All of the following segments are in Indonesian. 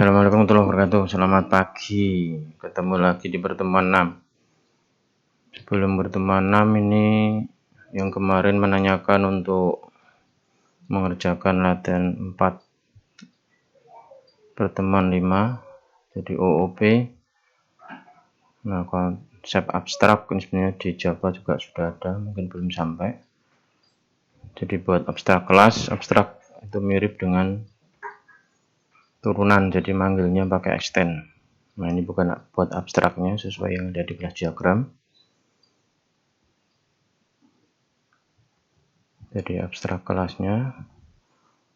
Assalamualaikum warahmatullahi wabarakatuh. Selamat pagi. Ketemu lagi di pertemuan 6. Sebelum pertemuan 6 ini yang kemarin menanyakan untuk mengerjakan latihan 4 pertemuan 5 jadi OOP. Nah, konsep abstrak ini sebenarnya di Java juga sudah ada, mungkin belum sampai. Jadi buat abstrak kelas, abstrak itu mirip dengan turunan, jadi manggilnya pakai extend. Nah, ini bukan buat abstraknya sesuai yang ada di kelas diagram. Jadi abstrak kelasnya,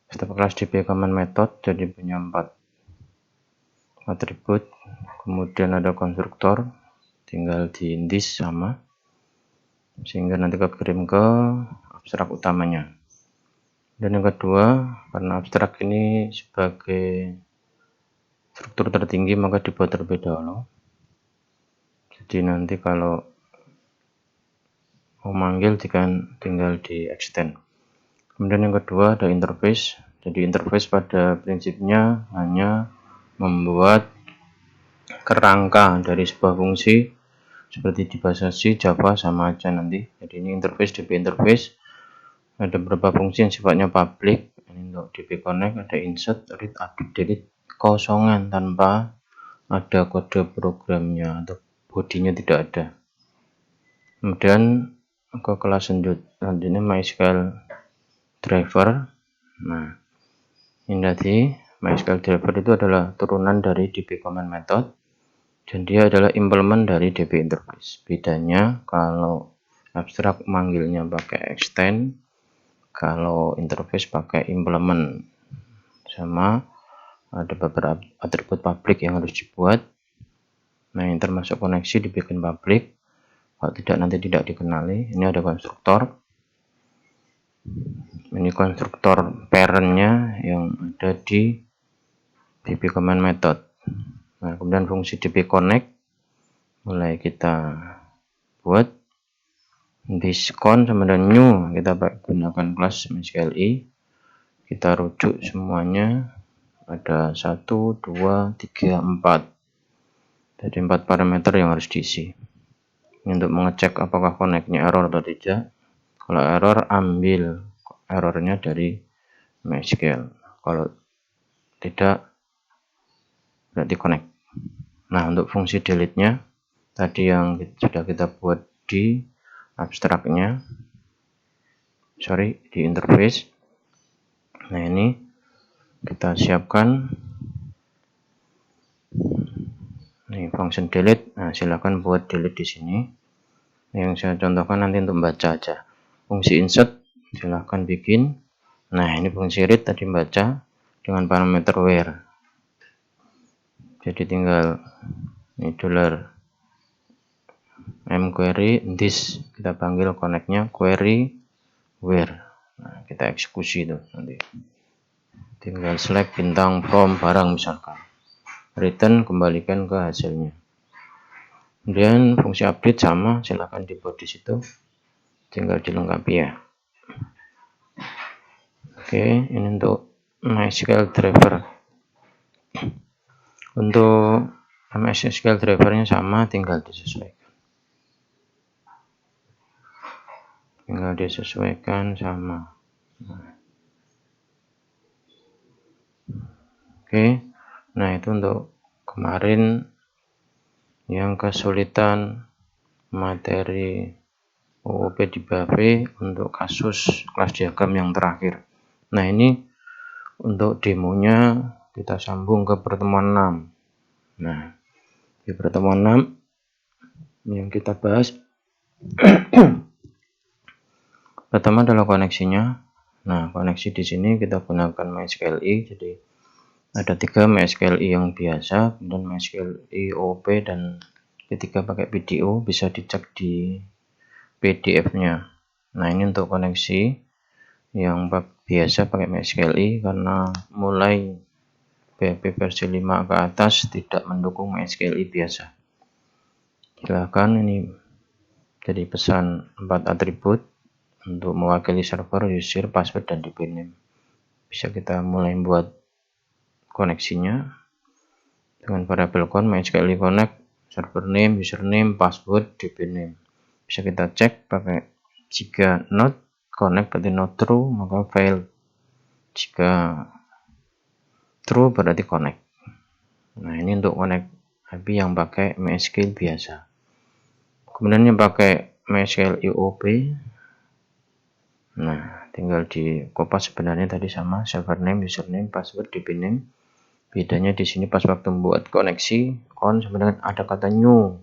step kelas DB command method, jadi punya 4 atribut. Kemudian ada konstruktor, tinggal diindis sama, sehingga nanti kekirim ke abstrak utamanya. Dan yang kedua, karena abstrak ini sebagai struktur tertinggi maka dibuat terlebih dahulu. Jadi nanti kalau mau manggil tinggal di extend. Kemudian yang kedua ada interface. Jadi interface pada prinsipnya hanya membuat kerangka dari sebuah fungsi seperti di bahasa C, Java sama aja nanti. Jadi ini interface, DB interface. Ada beberapa fungsi yang sifatnya public. Ini untuk DB connect, ada insert, read, update, delete, kosongan tanpa ada kode programnya atau bodinya tidak ada. Kemudian ke kelas selanjutnya MySQL driver. Nah, ini tadi MySQL driver itu adalah turunan dari DB command method dan dia adalah implement dari DB interface. Bedanya kalau abstrak manggilnya pakai extend, kalau interface pakai implement. Sama ada beberapa atribut public yang harus dibuat. Nah, yang termasuk koneksi dibikin public, kalau tidak nanti tidak dikenali. Ini ada konstruktor, ini konstruktor parentnya yang ada di DB command method. Nah, kemudian fungsi DB connect mulai kita buat diskon sama dengan new, kita gunakan kelas MySQLi, kita rujuk semuanya ada 1, 2, 3, 4. Jadi 4 parameter yang harus diisi. Ini untuk mengecek apakah connect-nya error atau tidak. Kalau error, ambil errornya dari MySQL. Kalau tidak, berarti connect. Nah, untuk fungsi delete-nya tadi yang sudah kita buat di abstraknya, di interface. Nah, ini kita siapkan. Ini function delete. Nah, silakan buat delete di sini. Yang saya contohkan nanti untuk baca aja. Fungsi insert silahkan bikin. Nah, ini fungsi read tadi baca dengan parameter where. Jadi tinggal ini $mQuery this, kita panggil connect-nya query where. Nah, kita eksekusi itu nanti. Tinggal select bintang from barang misalkan. Return, kembalikan ke hasilnya. Kemudian fungsi update sama, silahkan dibuat di situ. Tinggal dilengkapi ya. Oke, ini untuk MySQL driver. Untuk MySQL drivernya sama, tinggal disesuaikan. Sama. Oke, nah itu untuk kemarin yang kesulitan materi OOP di BAP untuk kasus kelas diagram yang terakhir. Nah, ini untuk demonya kita sambung ke pertemuan 6. Nah, di pertemuan 6 yang kita bahas pertama adalah koneksinya. Nah, koneksi di sini kita gunakan MySQLi, jadi ada 3 MySQLi yang biasa, kemudian MySQLi OOP, dan ketiga pakai PDO, bisa dicek di PDF-nya. Nah, ini untuk koneksi yang biasa pakai MySQLi, karena mulai PHP versi 5 ke atas tidak mendukung MySQLi biasa. Silahkan, ini jadi pesan 4 atribut untuk mewakili server, user, password, dan DB name. Bisa kita mulai buat koneksinya. dengan variabel con MySQL connect server name, username, password, db name. Bisa kita cek pakai jika not connect berarti not true maka fail, jika true berarti connect. Nah, ini untuk connect IP yang pakai MySQL biasa. Kemudian yang pakai MySQL IOP, nah tinggal di kopas, sebenarnya tadi sama, server name, username, password, db name. Bedanya di sini pas waktu membuat koneksi con sebenarnya ada kata new.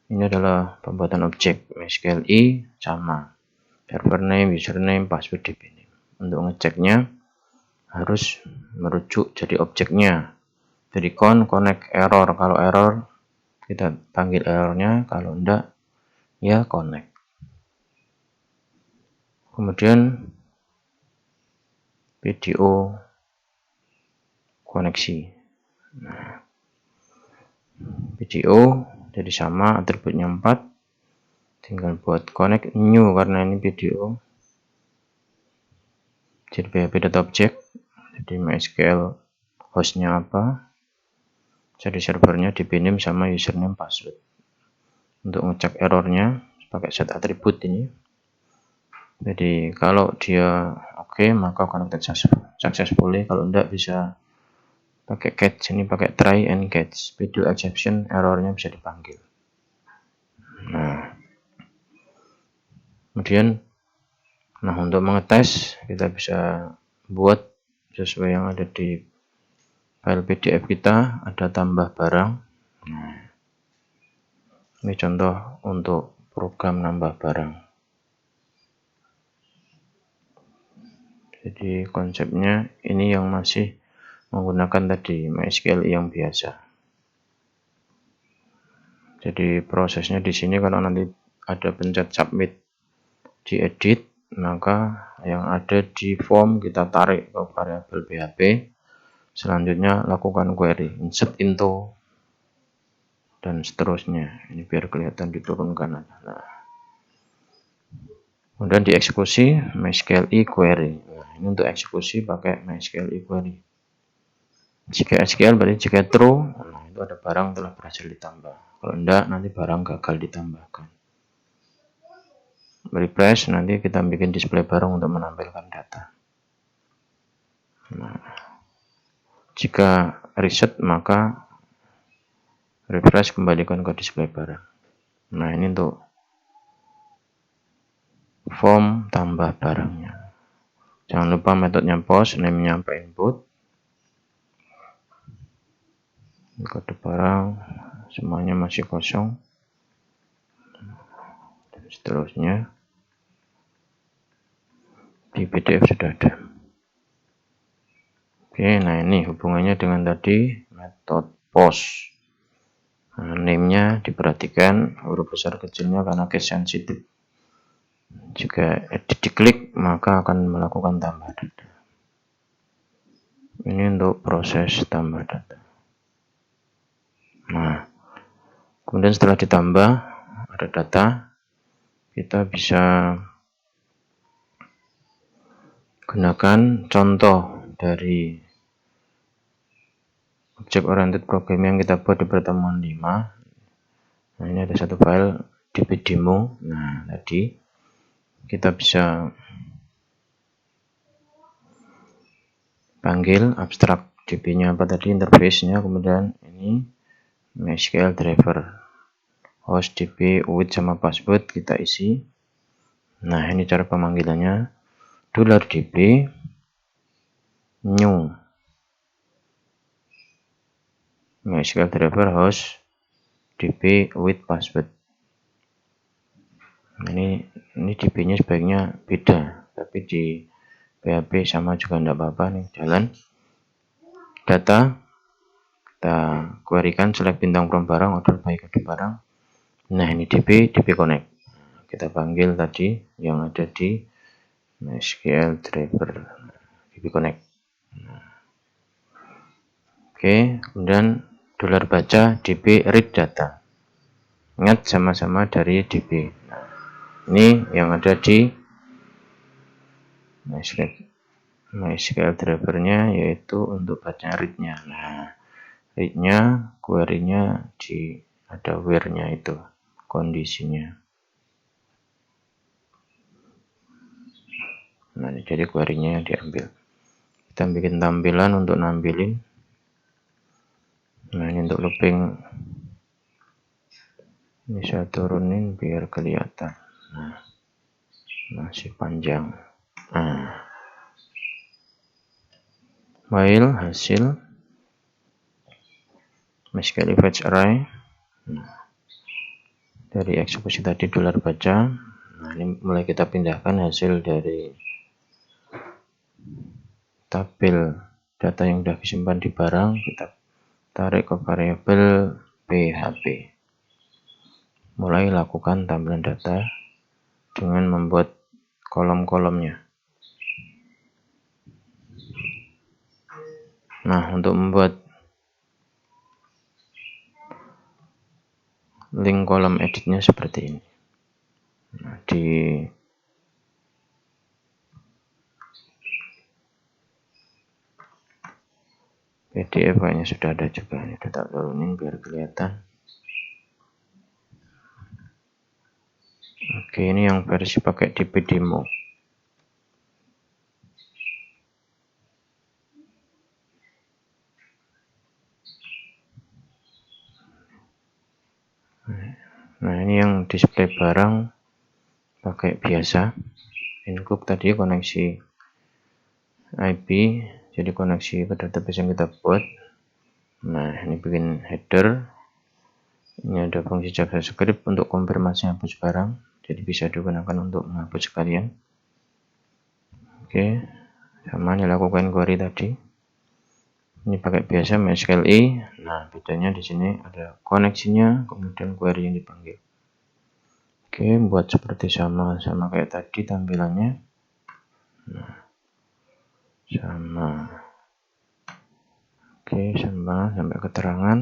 Ini adalah pembuatan objek. MySQL I sama, server name, username, password, db name. Untuk ngeceknya harus merujuk jadi objeknya. Jadi con connect error, kalau error kita panggil errornya, kalau enggak ya connect. Kemudian video koneksi. Nah, video jadi sama, atributnya 4, tinggal buat connect new karena ini video. Jadi php.object, jadi MySQL hostnya apa, jadi servernya db name sama username, password. Untuk ngecek errornya pakai set atribut ini. Jadi kalau dia oke, maka connected successfully, kalau enggak bisa pakai catch, ini pakai try and catch, video exception, errornya bisa dipanggil. Nah, kemudian untuk mengetes kita bisa buat sesuai yang ada di file PDF kita, ada tambah barang. Nah, ini contoh untuk program nambah barang. Jadi konsepnya ini yang masih menggunakan tadi MySQL yang biasa. Jadi prosesnya di sini kalau nanti ada pencet submit diedit, maka yang ada di form kita tarik ke variabel PHP. Selanjutnya lakukan query, insert into, dan seterusnya. Ini biar kelihatan diturunkan. Nah, kemudian dieksekusi MySQL query. Nah, ini untuk eksekusi pakai MySQL query. Jika SQL berarti jika true, nah itu ada barang telah berhasil ditambah. Kalau enggak, nanti barang gagal ditambahkan. Refresh, nanti kita bikin display barang untuk menampilkan data. Nah, jika reset, maka refresh kembalikan ke display barang. Nah, ini untuk form tambah barangnya. Jangan lupa metodenya post, name-nya apa input, kode barang semuanya masih kosong, dan seterusnya. Di PDF sudah ada. Oke, nah ini hubungannya dengan tadi metode post. Nah, name-nya diperhatikan huruf besar kecilnya karena case sensitive. Jika edit diklik, maka akan melakukan tambah data. Ini untuk proses tambah data. Nah, kemudian setelah ditambah ada data, kita bisa gunakan contoh dari object oriented program yang kita buat di pertemuan 5. Nah, ini ada satu file db-demo. Nah, tadi kita bisa panggil abstrak db-nya apa tadi, interface-nya, kemudian ini MySQL driver, host db, with sama password kita isi. Nah, ini cara pemanggilannya, $db new MySQL driver host db with password. Ini db-nya sebaiknya beda, tapi di PHP sama juga tidak apa-apa. Nih jalan data, kita querykan select bintang from barang, order by kode barang. Nah, ini db connect. Kita panggil tadi yang ada di MySQL driver db connect. Oke, kemudian $baca db read data. Ingat sama-sama dari db. Nah, ini yang ada di MySQL drivernya, yaitu untuk baca read-nya. Nah, read-nya, query-nya ada where-nya itu, kondisinya. Nah, jadi query-nya diambil. Kita bikin tampilan untuk nampilin. Nah, ini untuk looping. Ini saya turunin biar kelihatan. Nah, masih panjang. Nah, while hasil MySQL fetch array. Nah, dari eksekusi tadi $baca. Nah, ini mulai kita pindahkan hasil dari tabel data yang sudah disimpan di barang, kita tarik ke variabel PHP. Mulai lakukan tampilan data dengan membuat kolom-kolomnya. Nah, untuk membuat link kolom editnya seperti ini. Nah, di PDF kayaknya sudah ada juga. Ini udah tak turunin biar kelihatan. Oke, ini yang versi pakai DB demo. Nah, ini yang display barang pakai biasa. Include tadi koneksi IP, jadi koneksi ke database yang kita buat. Nah, ini bikin header. Ini ada fungsi JavaScript untuk konfirmasi hapus barang, jadi bisa digunakan untuk menghapus sekalian. Oke, sama dilakukan query tadi. Ini pakai biasa MySQL. Nah, bedanya di sini ada koneksinya, kemudian query yang dipanggil. Oke, buat seperti sama kayak tadi tampilannya. Nah, sama. Oke, sama sampai keterangan.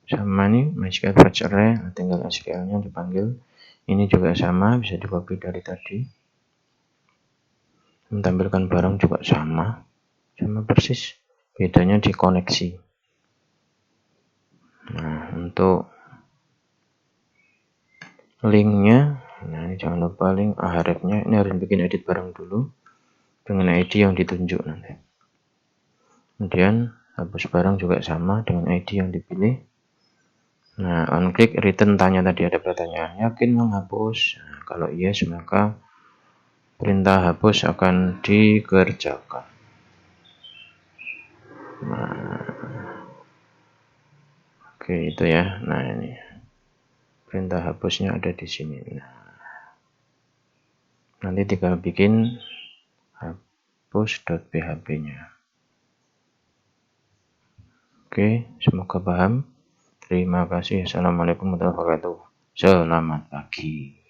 Sama nih MySQL fetch array, tinggal SQL-nya dipanggil. Ini juga sama, bisa di-copy dari tadi. Menampilkan barang juga sama persis, bedanya di koneksi. Nah, untuk linknya, nah ini jangan lupa link href-nya, ini harus bikin edit barang dulu dengan ID yang ditunjuk nanti. Kemudian hapus barang juga sama dengan ID yang dipilih. Nah, on click return tanya tadi ada pertanyaan, yakin menghapus? Nah, kalau yes maka perintah hapus akan dikerjakan. Nah, oke itu ya. Nah, ini perintah hapusnya ada di sini. Nah, nanti tinggal bikin hapus.php-nya. Oke, semoga paham. Terima kasih. Assalamualaikum warahmatullahi wabarakatuh. Selamat pagi.